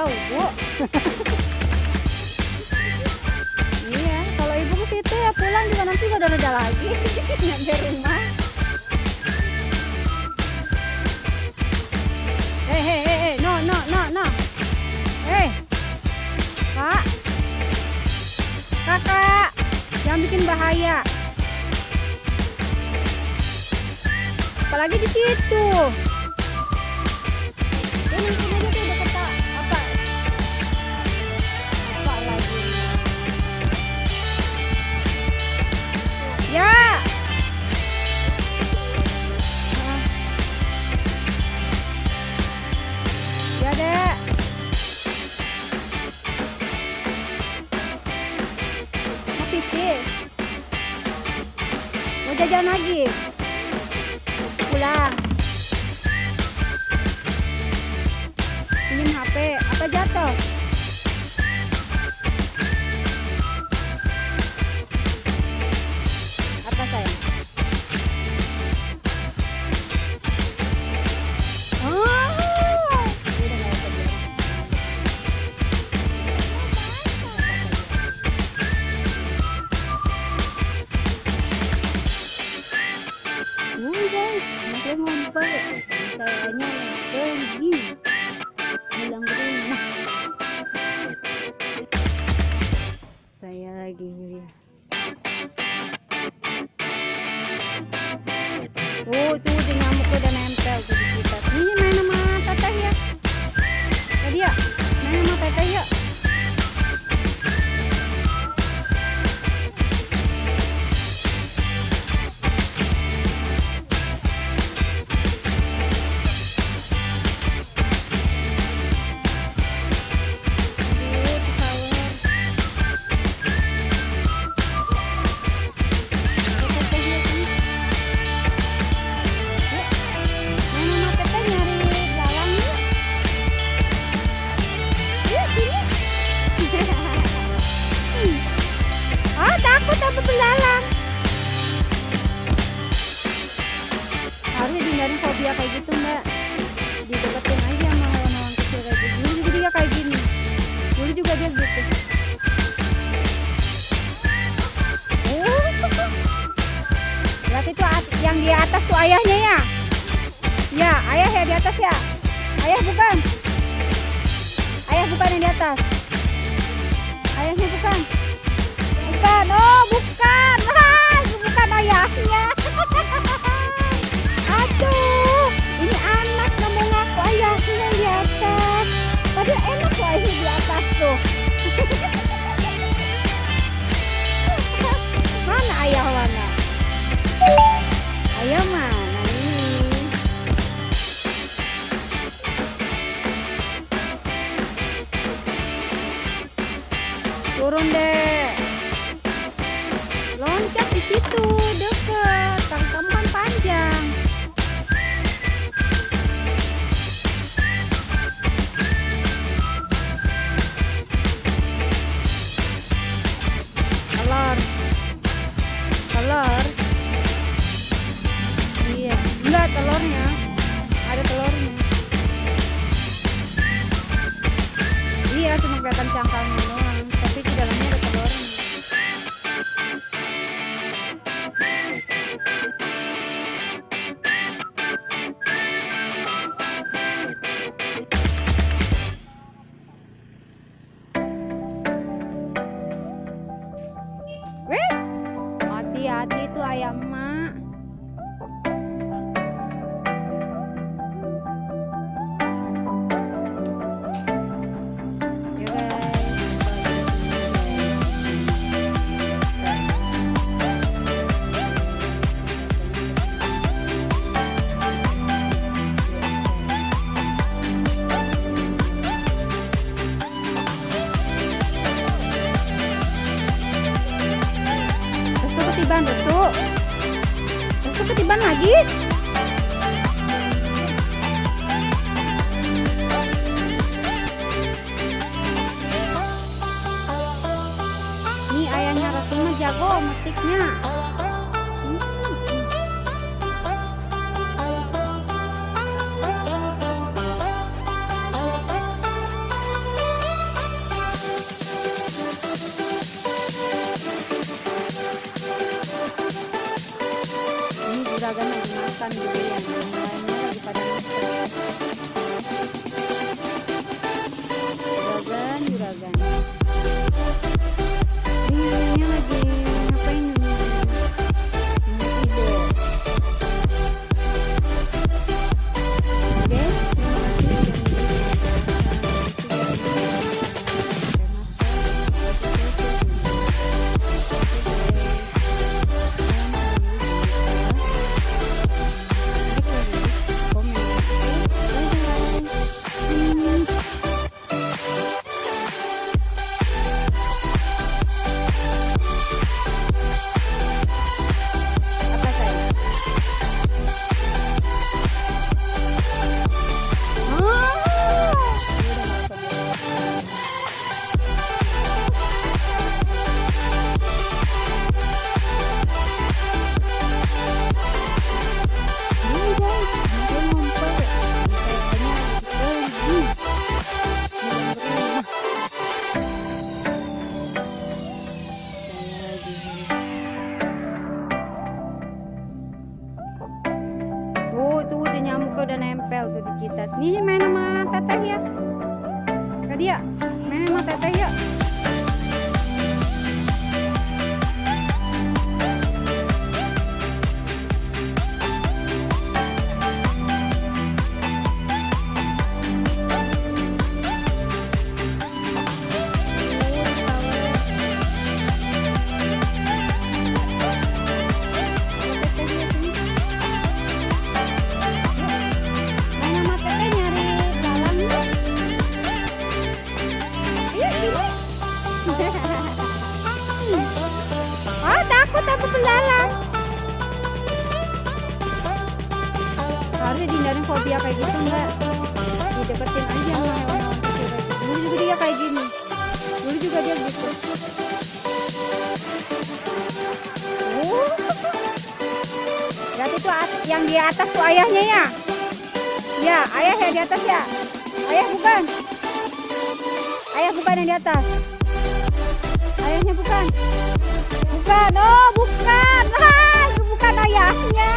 tahu, Bu. Iya, kalau ibu ke situ ya pulang juga nanti udah reda lagi nyampe rumah. No. Kak, kakak, jangan bikin bahaya. Apalagi di situ. Ini aja tuh udah kata apa lagi? Ya. Ya, Dek. Mau pipis? Mau jajan lagi? Pulang. Pinjam HP. Apa jatuh? Apa sayang? Guys, masih ngumpet. Kayaknya pergi pulang ke rumah. Saya lagi tuh di nyamuk udah nempel tuh di kita. Ini main sama teteh ya. Tadi ya, main sama teteh ya. Harusnya dihindarin fobia kayak gitu, Mbak. Dideketin aja sama hewan-hewan kecil kayak gitu. Dulu juga dia kayak gini. Dulu juga dia gitu. Berarti tuh yang di atas tuh ayahnya ya? Ya, ayah ya di atas ya? Ayah bukan? Ayah bukan yang di atas? Ayahnya bukan? Bukan, oh bukan. Bukan ayahnya. Aduh, ini anak gak mau ngaku ayahnya yang di atas. Padahal enak kok ayahnya di atas tuh. Mana ayah mana? Ayah mana ini? Turun deh. Loncat di situ deket. Kamu kan panjang. Telur. Iya, enggak telurnya. Ada telurnya. Iya, cuma kelihatan cangkangnya doang, tapi di dalamnya ada telurnya. Hati-hati tuh ayam mak. Ya ketiban tuh. Terus ketiban lagi. Nih ayahnya Roti mah jago metiknya. makan gitu ya. Lainnya lagi pada makan. Juragan, juragan. Ini ayahnya lagi ngapain ini? Tidur. Oke, terima kasih. Tuh udah nyamuk udah nempel tuh di kita. Nih main sama teteh ya. Kak dia main sama teteh ya. Oh takut aku belalang. Harusnya dihindarin fobia kayak gitu enggak. Dideketin aja sama hewan-hewan kecil kayak gitu. Dulu juga dia kayak gini. Dulu juga dia gitu. Berarti tuh yang di atas tuh ayahnya ya. Ya ayah ya di atas ya. Ayah bukan. Ayah bukan yang di atas. Ayahnya bukan. Bukan. Oh bukan. Ah, itu bukan ayahnya.